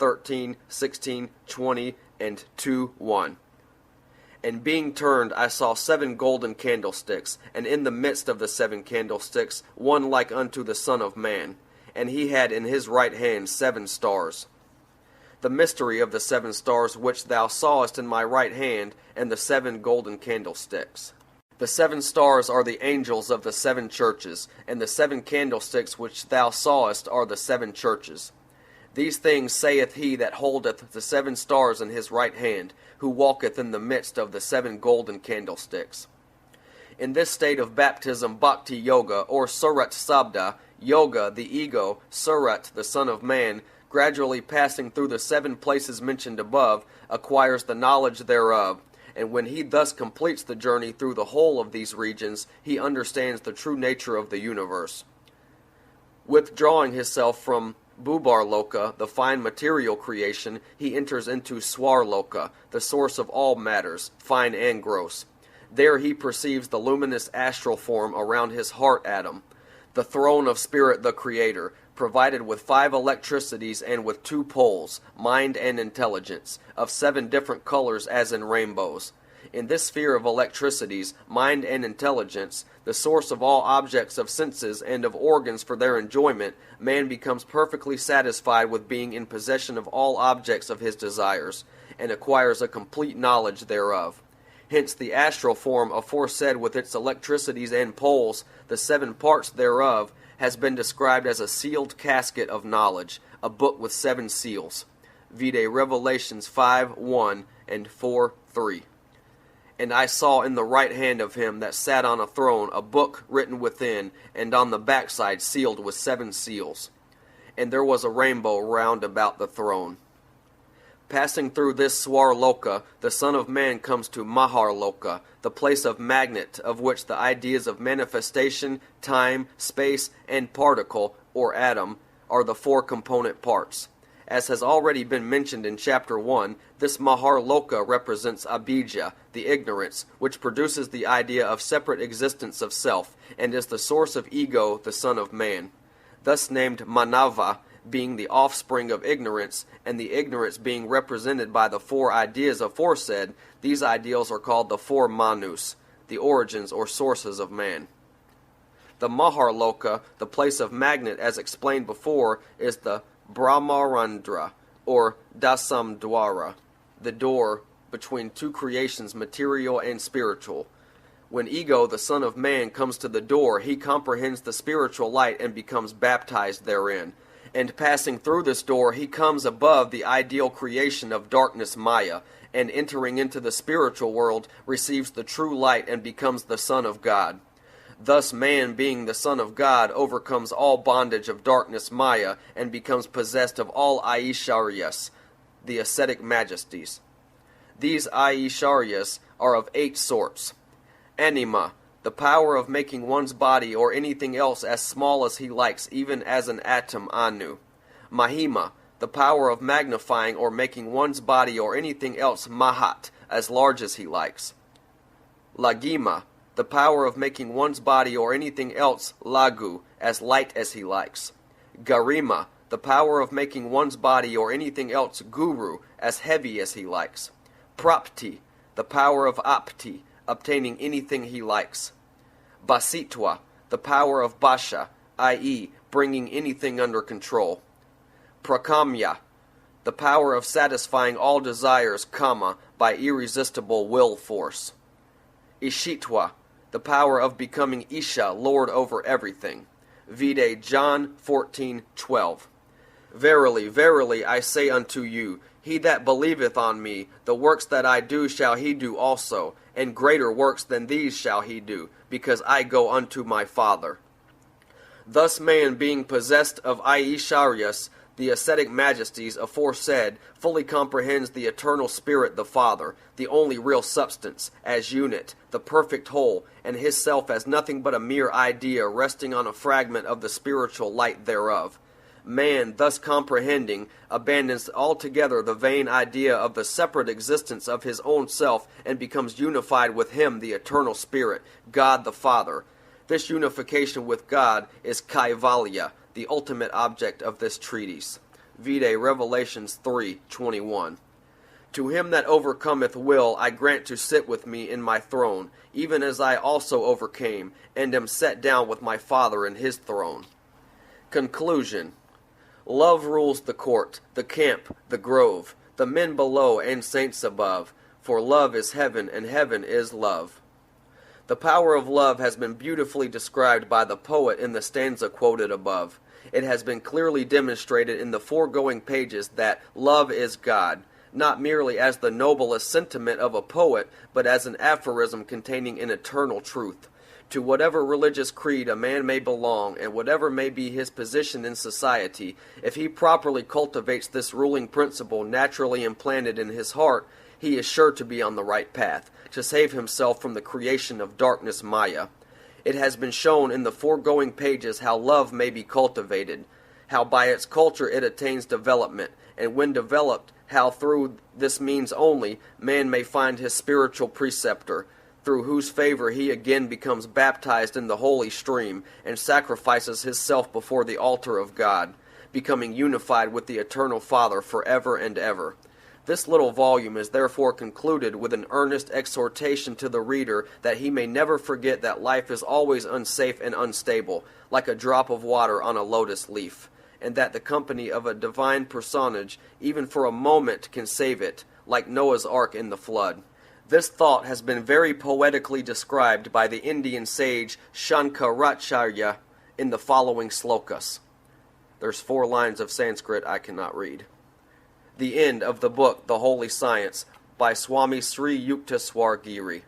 13, 16, 20, and 2:1. And being turned, I saw 7 golden candlesticks, and in the midst of the 7 candlesticks one like unto the Son of Man, and he had in his right hand 7 stars. The mystery of the 7 stars which thou sawest in my right hand, and the 7 golden candlesticks. The 7 stars are the angels of the 7 churches, and the 7 candlesticks which thou sawest are the 7 churches. These things saith he that holdeth the 7 stars in his right hand, who walketh in the midst of the 7 golden candlesticks. In this state of baptism, Bhakti Yoga, or Surat Sabda, Yoga, the ego, Surat, the Son of Man, gradually passing through the 7 places mentioned above, acquires the knowledge thereof, and when he thus completes the journey through the whole of these regions, he understands the true nature of the universe. Withdrawing himself from Bubar Loka, the fine material creation, he enters into Swar Loka, the source of all matters, fine and gross. There he perceives the luminous astral form around his heart atom, the throne of Spirit the Creator, provided with 5 electricities and with 2 poles, mind and intelligence, of 7 different colors as in rainbows. In this sphere of electricities, mind and intelligence, the source of all objects of senses and of organs for their enjoyment, man becomes perfectly satisfied with being in possession of all objects of his desires, and acquires a complete knowledge thereof. Hence the astral form aforesaid with its electricities and poles, the 7 parts thereof, has been described as a sealed casket of knowledge, a book with 7 seals. Vide Revelations 5:1 and 4:3. And I saw in the right hand of him that sat on a throne a book written within, and on the backside sealed with 7 seals. And there was a rainbow round about the throne. Passing through this Swar Loka, the Son of Man comes to Mahar Loka, the place of magnet, of which the ideas of manifestation, time, space, and particle, or atom, are the 4 component parts. As has already been mentioned in Chapter 1, this Mahar Loka represents Abhijja, the ignorance, which produces the idea of separate existence of self, and is the source of ego, the Son of Man. Thus named Manava, being the offspring of ignorance, and the ignorance being represented by the 4 ideas aforesaid, these ideals are called the 4 Manus, the origins or sources of man. The Mahar Loka, the place of magnet as explained before, is the Brahmarandra, or Dasam Dwara, the door between 2 creations, material and spiritual. When Ego, the Son of Man, comes to the door, he comprehends the spiritual light and becomes baptized therein. And passing through this door, he comes above the ideal creation of darkness Maya, and entering into the spiritual world, receives the true light and becomes the Son of God. Thus man, being the Son of God, overcomes all bondage of darkness Maya, and becomes possessed of all Aisharyas, the ascetic majesties. These Aisharyas are of 8 sorts. Anima, the power of making one's body or anything else as small as he likes, even as an atom Anu. Mahima, the power of magnifying or making one's body or anything else Mahat, as large as he likes. Lagima, the power of making one's body or anything else Lagu, as light as he likes. Garima, the power of making one's body or anything else Guru, as heavy as he likes. Prapti, the power of Apti, obtaining anything he likes. Basitwa, the power of Basha, i.e., bringing anything under control. Prakamya, the power of satisfying all desires, Kama, by irresistible will force. Ishitwa, the power of becoming Isha, Lord over everything. Vide John 14:12. Verily, verily, I say unto you, he that believeth on me, the works that I do shall he do also, and greater works than these shall he do, because I go unto my Father. Thus man, being possessed of Aisharyas, the ascetic majesties aforesaid, fully comprehends the eternal Spirit the Father, the only real substance, as unit, the perfect whole, and his self as nothing but a mere idea resting on a fragment of the spiritual light thereof. Man, thus comprehending, abandons altogether the vain idea of the separate existence of his own self and becomes unified with him, the eternal Spirit, God the Father. This unification with God is Kaivalya, the ultimate object of this treatise. vide Revelations 3:21. To him that overcometh will I grant to sit with me in my throne, even as I also overcame, and am set down with my Father in his throne. Conclusion. Love rules the court, the camp, the grove, the men below and saints above, for love is heaven, and heaven is love. The power of love has been beautifully described by the poet in the stanza quoted above. It has been clearly demonstrated in the foregoing pages that love is God, not merely as the noblest sentiment of a poet, but as an aphorism containing an eternal truth. To whatever religious creed a man may belong, and whatever may be his position in society, if he properly cultivates this ruling principle naturally implanted in his heart, he is sure to be on the right path, to save himself from the creation of darkness Maya. It has been shown in the foregoing pages how love may be cultivated, how by its culture it attains development, and when developed, how through this means only man may find his spiritual preceptor, through whose favor he again becomes baptized in the holy stream and sacrifices his self before the altar of God, becoming unified with the eternal Father forever and ever. This little volume is therefore concluded with an earnest exhortation to the reader that he may never forget that life is always unsafe and unstable, like a drop of water on a lotus leaf, and that the company of a divine personage, even for a moment, can save it, like Noah's Ark in the flood. This thought has been very poetically described by the Indian sage Shankaracharya in the following slokas. There's 4 lines of Sanskrit I cannot read. The end of the book The Holy Science by Swami Sri Yukteswar Giri.